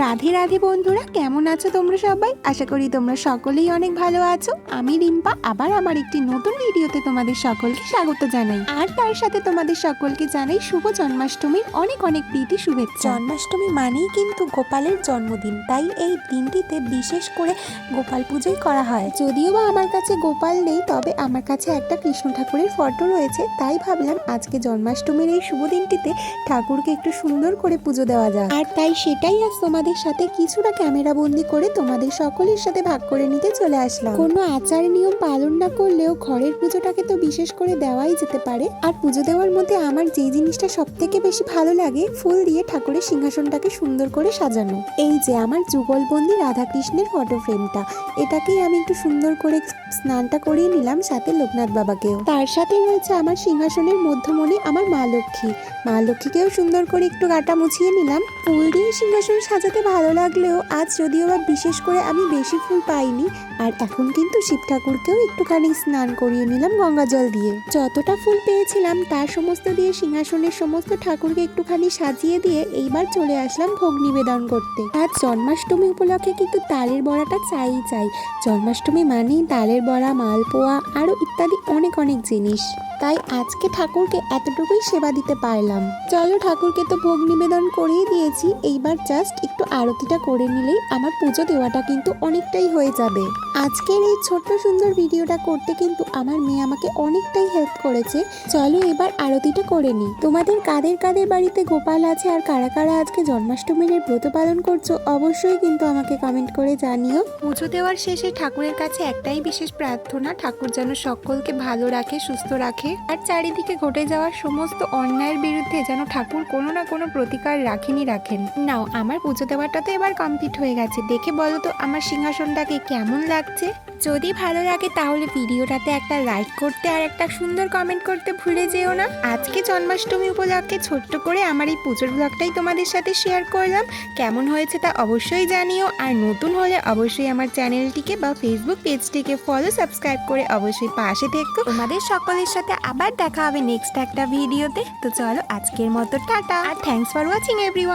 রাধে রাধে বন্ধুরা, কেমন আছো তোমরা সবাই? আশা করি তোমরা সকলেই অনেক ভালো আছো। আমি রিম্পা আবার আমার একটি নতুন ভিডিওতে তোমাদের সকলকে স্বাগত জানাই। আর তার সাথে তোমাদের সকলকে জানাই শুভ জন্মাষ্টমীর অনেক অনেক প্রীতি শুভেচ্ছা। জন্মাষ্টমী মানেই কিন্তু গোপালের জন্মদিন, তাই এই দিনটিতে বিশেষ করে গোপাল পুজোই করা হয়। যদিও বা আমার কাছে গোপাল নেই, তবে আমার কাছে একটা কৃষ্ণ ঠাকুরের ফটো রয়েছে, তাই ভাবলাম আজকে জন্মাষ্টমীর এই শুভ দিনটিতে ঠাকুরকে একটু সুন্দর করে পুজো দেওয়া যায়। আর তাই সেটাই আজ তোমাদের সাথে কিছুটা ক্যামেরা বন্দি করে তোমাদের সকলের সাথে ভাগ করে নিতে চলে আসলাম। কোনো আচার নিয়ম পালন না করলেও ঘরের পুজোটাকে তো বিশেষ করে দেওয়াই যেতে পারে। আর পুজো দেওয়ার মধ্যে আমার যে জিনিসটা সব থেকে বেশি ভালো লাগে, ফুল দিয়ে ঠাকুরের সিংহাসনটাকে সুন্দর করে সাজানো। এই যে আমার যুগলবন্দি রাধাকৃষ্ণের ফটো ফ্রেমটা, এটাকেই আমি একটু সুন্দর করে স্নানটা করিয়ে নিলাম, সাথে লোকনাথ বাবাকেও। তার সাথে রয়েছে আমার সিংহাসনের মধ্যমণি আমার মা লক্ষ্মী। মা লক্ষ্মীকেও সুন্দর করে একটু গাটা মুছিয়ে নিলাম। ফুল দিয়ে সিংহাসন সাজাতে ভালো লাগলেও আজ যদিও বা বিশেষ করে আমি বেশি ফুল পাইনি। আর এখন কিন্তু শিব ঠাকুরকেও একটুখানি স্নান করিয়ে নিলাম গঙ্গা জল দিয়ে। যতটা ফুল পেয়েছিলাম তার সমস্ত দিয়ে সিংহাসনের সমস্ত ঠাকুরকে একটুখানি সাজিয়ে দিয়ে এইবার চলে আসলাম ভোগ নিবেদন করতে। আজ জন্মাষ্টমী উপলক্ষে কিন্তু তালের বড়াটা চাই। জন্মাষ্টমী মানেই তালের বড়া, মালপোয়া আরো ইত্যাদি অনেক অনেক জিনিস। তাই আজকে ঠাকুরকে এতটুকুই সেবা দিতে পারলাম। চলো, ঠাকুরকে তো ভোগ নিবেদন করেই দিয়েছি, এইবার জাস্ট একটু আরতিটা করে নিলেই আমার পুজো দেওয়াটা কিন্তু অনেকটাই হয়ে যাবে। আজকের এই ছোট্ট সুন্দর ভিডিওটা করতে কিন্তু আমার মেয়ে আমাকে অনেকটাই হেল্প করেছে। চলো এবার আরতিটা করে নিই। তোমাদের কাদের কাদের বাড়িতে গোপাল আছে আর কারা কারা আজকে জন্মাষ্টমীর ব্রত পালন করছো, অবশ্যই কিন্তু আমাকে কমেন্ট করে জানিও। পুজো দেওয়ার শেষে ঠাকুরের কাছে একটাই বিশেষ প্রার্থনা, ঠাকুর যেন সকলকে ভালো রাখে, সুস্থ রাখে, আর চারিদিকে ঘটে যাওয়ার সমস্ত অন্যায়ের বিরুদ্ধে যেন ঠাকুর কোনো না কোনো প্রতিকার রাখেন। নাও, আমার পুজো দেওয়াটা তো এবার কমপ্লিট হয়ে গেছে। দেখে বলো তো আমার সিংহাসনটাকে কেমন লাগছে? যদি ভালো লাগে তাহলে ভিডিওটাতে একটা লাইক করতে আর একটা সুন্দর কমেন্ট করতে ভুলে যেও না। আজকে জন্মাষ্টমী উপলক্ষে ছোট্ট করে আমার এই পুজোর ব্লগটাই তোমাদের সাথে শেয়ার করলাম। কেমন হয়েছে তা অবশ্যই জানিও। আর নতুন হলে অবশ্যই আমার চ্যানেলটিকে বা ফেসবুক পেজটিকে সাবস্ক্রাইব করে অবশ্যই পাশে থেকো। তোমাদের সকলের সাথে আবার দেখা হবে নেক্সট একটা ভিডিওতে। তো চলো আজকের মতো টাটা, আর থ্যাঙ্কস ফর ওয়াচিং এভরিওয়ান।